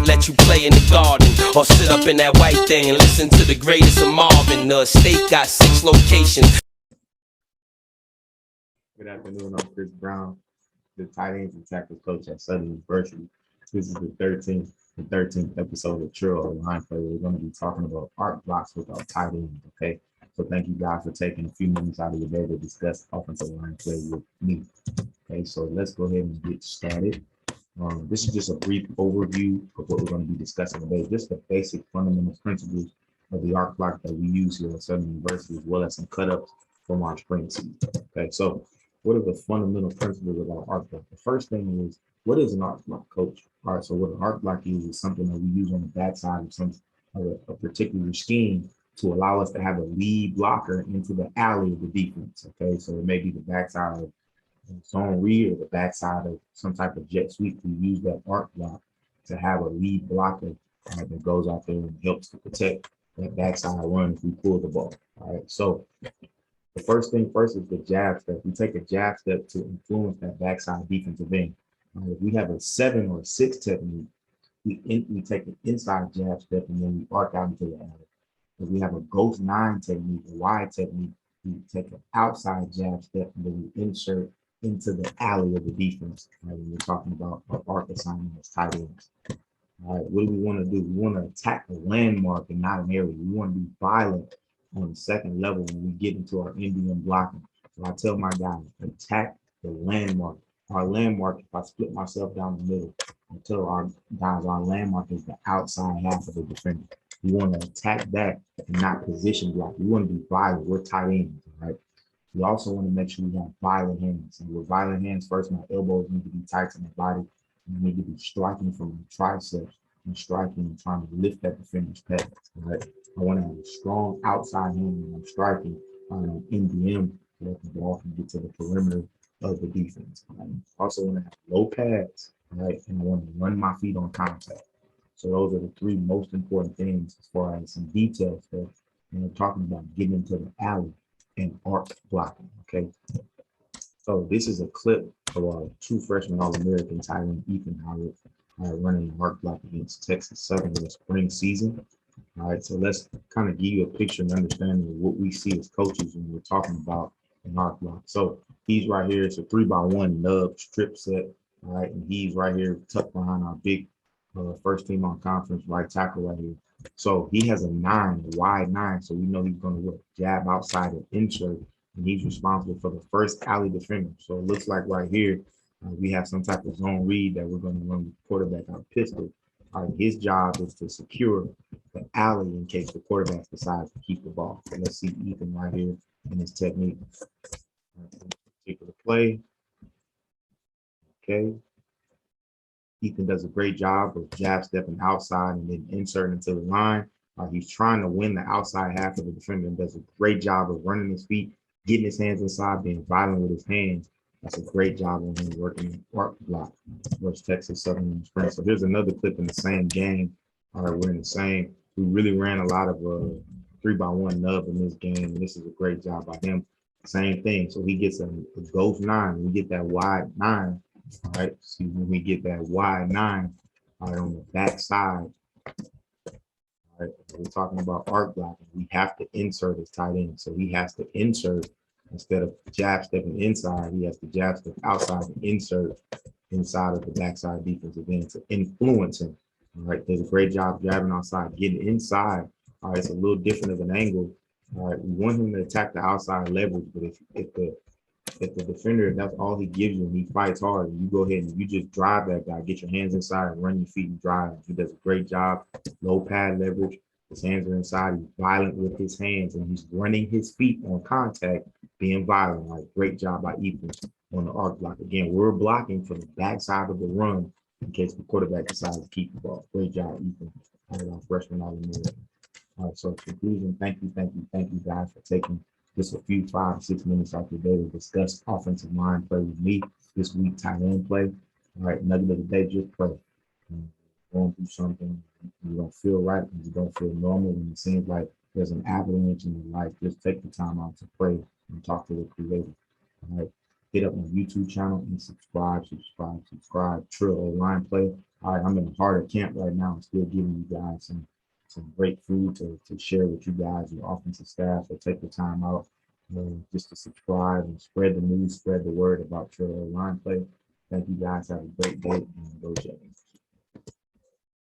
let you play in the garden, or sit up in that white thing and listen to the greatest of Marvin. The estate got 6 locations. Good afternoon, I'm Chris Brown, the tight ends and tackles coach at Southern University. This is the 13th episode of Trill Line Play. We're going to be talking about art blocks with our tight ends, okay? So thank you guys for taking a few minutes out of your day to discuss offensive line play with me. Okay, so let's go ahead and get started. This is just a brief overview of what we're going to be discussing today, just the basic fundamental principles of the art block that we use here at Southern University, as well as some cut-ups from our spring season. Okay, so what are the fundamental principles of our art block? The first thing is, what is an art block, coach? All right, so what an art block is something that we use on the backside of a particular scheme to allow us to have a lead blocker into the alley of the defense. Okay, so it may be the backside of zone read or the backside of some type of jet sweep. We use that art block to have a lead blocker that goes out there and helps to protect that backside run if we pull the ball. All right, so the first thing first is the jab step. We take a jab step to influence that backside defensive end. If we have a 7 or 6 technique, we take an inside jab step and then we arc out into the alley. If we have a ghost 9 technique, a wide technique, we take an outside jab step and then we insert into the alley of the defense. Right? When we're talking about our arc assignment as tight ends. All right, what do we want to do? We want to attack the landmark and not an area. We want to be violent on the second level when we get into our Indian blocking. So I tell my guys, attack the landmark. Our landmark, if I split myself down the middle, I tell our guys our landmark is the outside half of the defender. We want to attack that and not position block. We want to be violent. We're tight ends, right? We also want to make sure we have violent hands. And with violent hands, first, my elbows need to be tight to my body. I need to be striking from my triceps and striking and trying to lift that defender's pad, right? I want to have a strong outside hand when I'm striking in the end so that the ball can get to the perimeter of the defense. I also want to have low pads, right? And I want to run my feet on contact. So those are the 3 most important things as far as some details that we're talking about getting into the alley and arc blocking, okay? So this is a clip of our 2 freshman All-American tight end Ethan Howard running an arc block against Texas Southern in the spring season. All right, so let's kind of give you a picture and understanding of what we see as coaches when we're talking about an arc block. So he's right here. It's a 3x1 nub strip set. All right, and he's right here tucked behind our big first team on conference right tackle right here. So he has a 9, a wide 9. So we know he's going to work jab outside and insert, and he's responsible for the first alley defender. So it looks like right here we have some type of zone read that we're going to run the quarterback out pistol. All right, his job is to secure the alley in case the quarterback decides to keep the ball. So let's see Ethan right here in his technique. Particular play. Okay. Ethan does a great job of jab stepping outside and then inserting into the line. He's trying to win the outside half of the defender and does a great job of running his feet, getting his hands inside, being violent with his hands. That's a great job on him working in arc block versus Texas Southern in the spring. So here's another clip in the same game. All right, we're in the same. We really ran a lot of 3x1 nub in this game, and this is a great job by him. Same thing. So he gets a ghost 9. We get that wide 9. All right, see when we get that wide 9 on the back side. All right, we're talking about arc blocking. We have to insert his tight end. So he has to insert instead of jab stepping inside, he has to jab step outside and insert inside of the backside defensive end to influence him. All right, does a great job jabbing outside, getting inside. All right, it's a little different of an angle. All right, we want him to attack the outside leverage, but if the defender, that's all he gives you and he fights hard, and you go ahead and you just drive that guy, get your hands inside and run your feet and drive. He does a great job, low pad leverage. His hands are inside. He's violent with his hands, and he's running his feet on contact, being violent. Like, great job by Ethan on the arc block. Again, we're blocking from the backside of the run in case the quarterback decides to keep the ball. Great job, Ethan. Our freshman out of the middle. All right, so conclusion, thank you guys for taking just a few 5 or 6 minutes out your day to discuss offensive line play with me this week, tight end play. All right, nugget of the day, just pray. Going through something, you don't feel right, and you don't feel normal, and it seems like there's an avalanche in your life. Just take the time out to pray and talk to the Creator. All right, hit up my YouTube channel and subscribe. Trill Line Play. All right, I'm in the heart of camp right now. I'm still giving you guys some great food to share with you guys, your offensive staff. So take the time out just to subscribe and spread the news, spread the word about your line play. Thank you guys. Have a great day and go Jets.